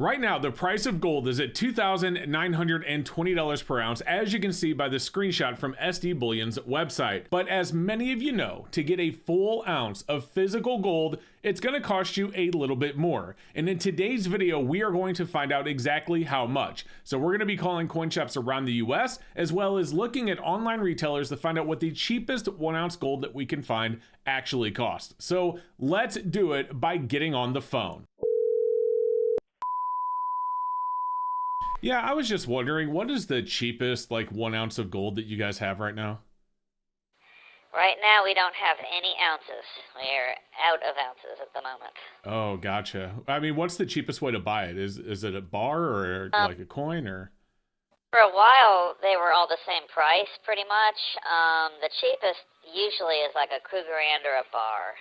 Right now, the price of gold is at $2,920 per ounce, as you can see by the screenshot from SD Bullion's website. But as many of you know, to get a full ounce of physical gold, it's going to cost you a little bit more. And in today's video, we are going to find out exactly how much. So we're going to be calling coin shops around the US, as well as looking at online retailers to find out what the cheapest 1 ounce gold that we can find actually costs. So let's do it by getting on the phone. Yeah, I was just wondering, what is the cheapest, 1 ounce of gold that you guys have right now? Right now, we don't have any ounces. We're out of ounces at the moment. Oh, gotcha. I mean, what's the cheapest way to buy it? Is it a bar or like a coin or? For a while, they were all the same price, pretty much. The cheapest usually is like a Krugerrand or a bar.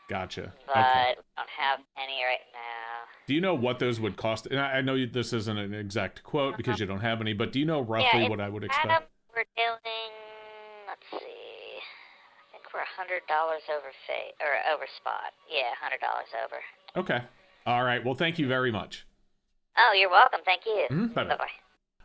Gotcha. But okay. we don't have any right now. Do you know what those would cost? And I know this isn't an exact quote because you don't have any, but do you know roughly what I would expect? We're doing, let's see, I think we're $100 over spot. Yeah, $100 over. Okay. All right. Well, thank you very much. Oh, you're welcome. Thank you. Bye-bye. Bye-bye.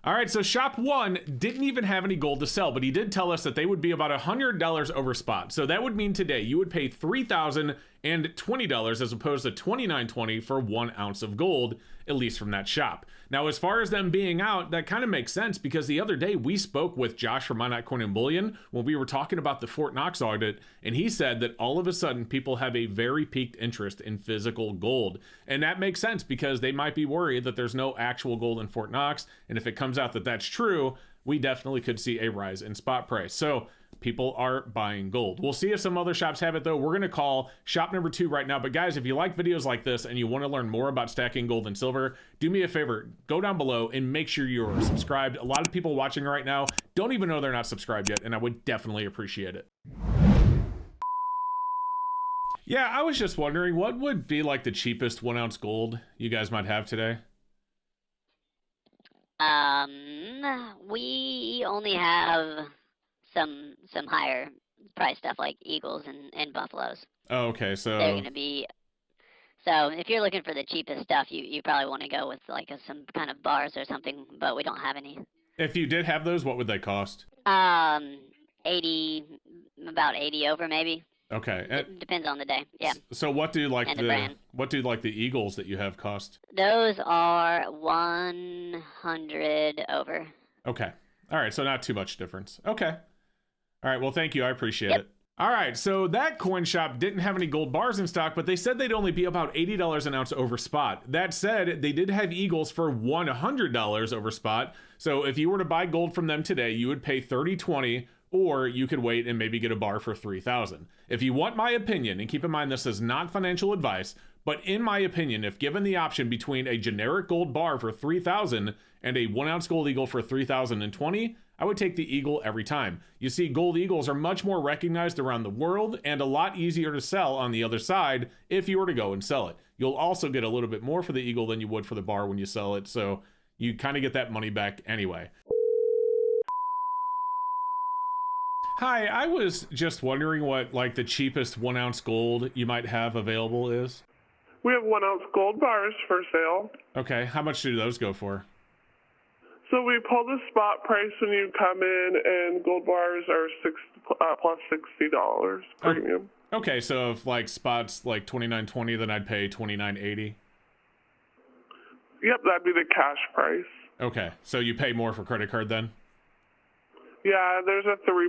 All right, so shop one didn't even have any gold to sell, but he did tell us that they would be about $100 over spot. So that would mean today you would pay $3,020 as opposed to $2,920 for 1 ounce of gold, at least from that shop. Now, as far as them being out, that kind of makes sense because the other day we spoke with Josh from My Coin and Bullion when we were talking about the Fort Knox audit, and he said that all of a sudden people have a very piqued interest in physical gold. And that makes sense because they might be worried that there's no actual gold in Fort Knox, and if it comes out that that's true, we definitely could see a rise in spot price. So people are buying gold. We'll see if some other shops have it though. We're going to call shop number 2 right now. But guys, if you like videos like this and you want to learn more about stacking gold and silver, do me a favor, go down below and make sure you're subscribed. A lot of people watching right now don't even know they're not subscribed yet, and I would definitely appreciate it. Yeah, I was just wondering, what would be like the cheapest 1 ounce gold you guys might have today? We only have some higher price stuff like eagles and buffaloes. Oh, okay, so they're gonna be. So if you're looking for the cheapest stuff, you probably want to go with like some kind of bars or something, but we don't have any. If you did have those, what would they cost? 80, about 80 over maybe. Okay. It depends on the day. Yeah. So what do the eagles that you have cost? Those are 100 over. Okay. All right, so not too much difference. Okay. All right, well, thank you. I appreciate it. All right, so that coin shop didn't have any gold bars in stock, but they said they'd only be about $80 an ounce over spot. That said, they did have eagles for $100 over spot. So if you were to buy gold from them today, you would pay $30.20, or you could wait and maybe get a bar for $3,000. If you want my opinion, and keep in mind this is not financial advice, but in my opinion, if given the option between a generic gold bar for $3,000 and a 1 ounce gold eagle for $3,020, I would take the eagle every time. You see, gold eagles are much more recognized around the world and a lot easier to sell on the other side if you were to go and sell it. You'll also get a little bit more for the eagle than you would for the bar when you sell it, so you kind of get that money back anyway. Hi, I was just wondering what the cheapest 1 ounce gold you might have available is. We have 1 ounce gold bars for sale. Okay, how much do those go for? So we pull the spot price when you come in, and gold bars are plus $60 premium. Okay, so if spots $29.20, then I'd pay $29.80. Yep, that'd be the cash price. Okay, so you pay more for credit card then? Yeah, there's a 3%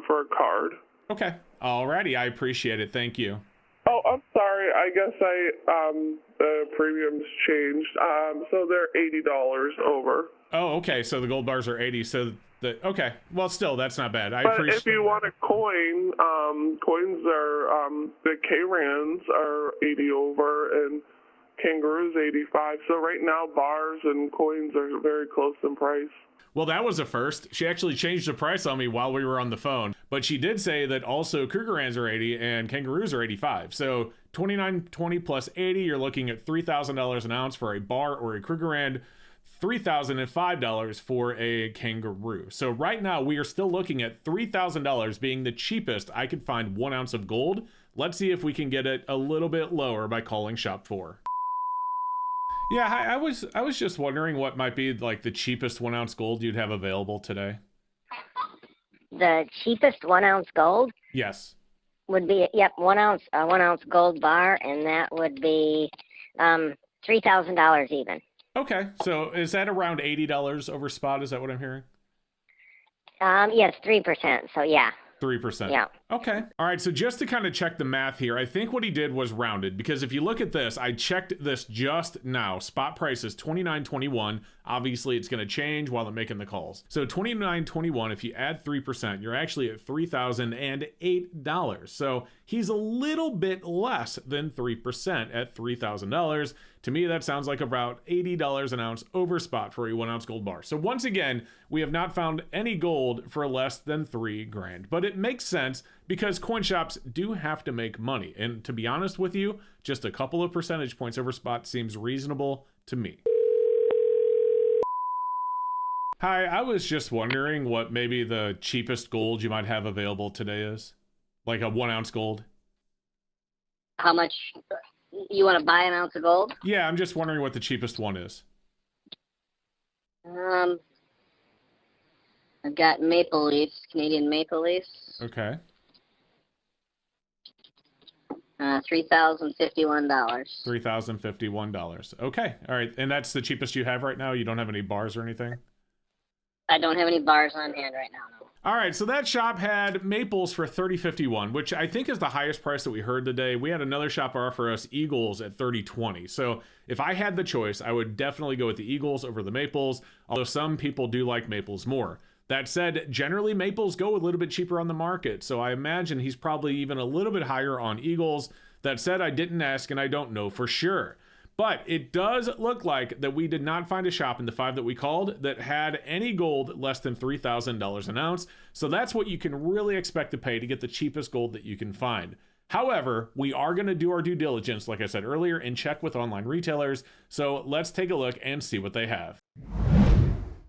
for a card. Okay, alrighty, I appreciate it. Thank you. Oh, I'm sorry. I guess the premiums changed. So they're $80 over. Oh, okay. So the gold bars are 80. So okay. Well, still, that's not bad. But if you want a coin, coins are the K-Rands are 80 over and kangaroos 85. So right now, bars and coins are very close in price. Well, that was a first. She actually changed the price on me while we were on the phone. But she did say that also Krugerrands are 80 and kangaroos are 85. So $29.20 plus 80, you're looking at $3,000 an ounce for a bar or a Krugerrand, $3,005 for a kangaroo. So right now we are still looking at $3,000 being the cheapest I could find 1 ounce of gold. Let's see if we can get it a little bit lower by calling shop 4. Yeah, I was just wondering what might be like the cheapest 1 ounce gold you'd have available today. The cheapest 1 ounce gold Yes. would be, yep, 1 ounce gold bar, and that would be $3,000 even. Okay, so is that around $80 over spot? Is that what I'm hearing? Yes, 3%. So yeah. 3%. Yeah. Okay. All right. So just to kind of check the math here, I think what he did was rounded, because if you look at this, I checked this just now. Spot price is $29.21. Obviously, it's going to change while I'm making the calls. So $29.21, if you add 3%, you're actually at $3,008. So he's a little bit less than 3% at $3,000. To me, that sounds like about $80 an ounce over spot for a 1 ounce gold bar. So once again, we have not found any gold for less than $3,000, but it makes sense because coin shops do have to make money. And to be honest with you, just a couple of percentage points over spot seems reasonable to me. Hi, I was just wondering what maybe the cheapest gold you might have available today is. Like a 1 ounce gold. How much you want to buy an ounce of gold? Yeah, I'm just wondering what the cheapest one is. I've got maple leafs, Canadian maple leafs. Okay. $3,051. $3,051. Okay. All right. And that's the cheapest you have right now? You don't have any bars or anything? I don't have any bars on hand right now, no. All right, so that shop had maples for $30.51, which I think is the highest price that we heard today. We had another shop offer us eagles at $30.20. So if I had the choice, I would definitely go with the eagles over the maples, although some people do like maples more. That said, generally maples go a little bit cheaper on the market, so I imagine he's probably even a little bit higher on eagles. That said, I didn't ask and I don't know for sure. But it does look like that we did not find a shop in the 5 that we called that had any gold less than $3,000 an ounce. So that's what you can really expect to pay to get the cheapest gold that you can find. However, we are going to do our due diligence, like I said earlier, and check with online retailers. So let's take a look and see what they have.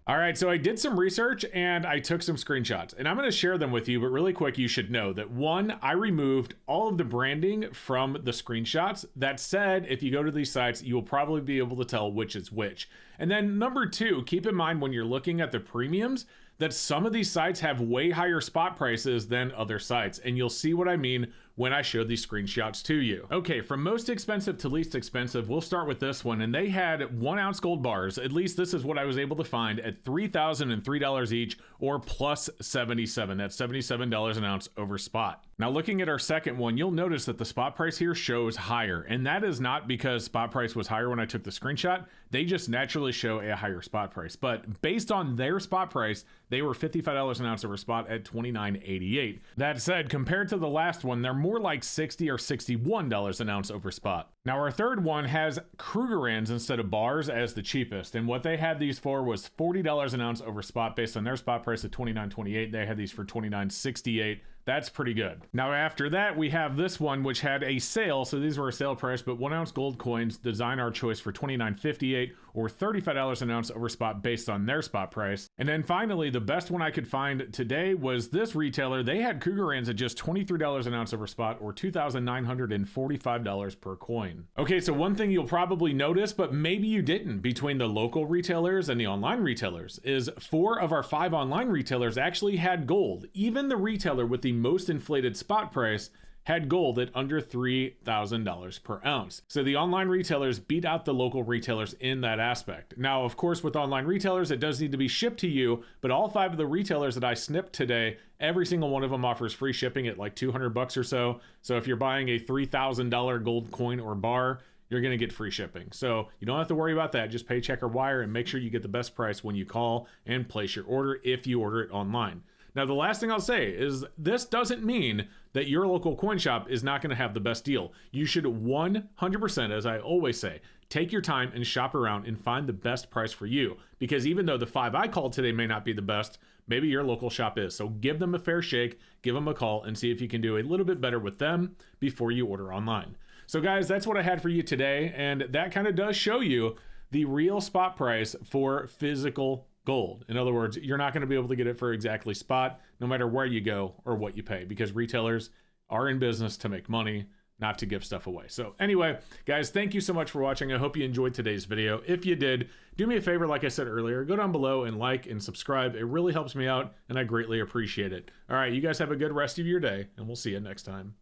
All right, so I did some research and I took some screenshots and I'm going to share them with you, but really quick, you should know that 1, I removed all of the branding from the screenshots. That said, if you go to these sites, you will probably be able to tell which is which. And then number 2, keep in mind when you're looking at the premiums that some of these sites have way higher spot prices than other sites. And you'll see what I mean when I show these screenshots to you. Okay, from most expensive to least expensive, we'll start with this one. And they had 1 ounce gold bars, at least this is what I was able to find, at $3,003 each, or plus 77. That's $77 an ounce over spot. Now looking at our second one, you'll notice that the spot price here shows higher. And that is not because spot price was higher when I took the screenshot. They just naturally show a higher spot price. But based on their spot price, they were $55 an ounce over spot at $29.88. That said, compared to the last one, they're more like $60 or $61 an ounce over spot. Now our third one has Krugerrands instead of bars as the cheapest. And what they had these for was $40 an ounce over spot based on their spot price at $29.28. They had these for $29.68. That's pretty good. Now after that, we have this one, which had a sale. So these were a sale price, but 1 ounce gold coins, design our choice for $29.58 or $35 an ounce over spot based on their spot price. And then finally, the best one I could find today was this retailer. They had Krugerrands at just $23 an ounce over spot or $2,945 per coin. Okay, so one thing you'll probably notice, but maybe you didn't, between the local retailers and the online retailers, is 4 of our 5 online retailers actually had gold. Even the retailer with the most inflated spot price had gold at under $3,000 per ounce. So the online retailers beat out the local retailers in that aspect. Now, of course, with online retailers, it does need to be shipped to you, but all 5 of the retailers that I snipped today, every single one of them offers free shipping at like $200 or so. So if you're buying a $3,000 gold coin or bar, you're going to get free shipping. So you don't have to worry about that. Just pay, check, or wire and make sure you get the best price when you call and place your order if you order it online. Now, the last thing I'll say is this doesn't mean that your local coin shop is not going to have the best deal. You should 100%, as I always say, take your time and shop around and find the best price for you. Because even though the 5 I called today may not be the best, maybe your local shop is. So give them a fair shake, give them a call, and see if you can do a little bit better with them before you order online. So guys, that's what I had for you today. And that kind of does show you the real spot price for physical gold. In other words, you're not going to be able to get it for exactly spot, no matter where you go or what you pay, because retailers are in business to make money. not to give stuff away. So anyway, guys, thank you so much for watching. I hope you enjoyed today's video. If you did, do me a favor, like I said earlier, go down below and like and subscribe. It really helps me out, and I greatly appreciate it. All right, you guys have a good rest of your day, and we'll see you next time.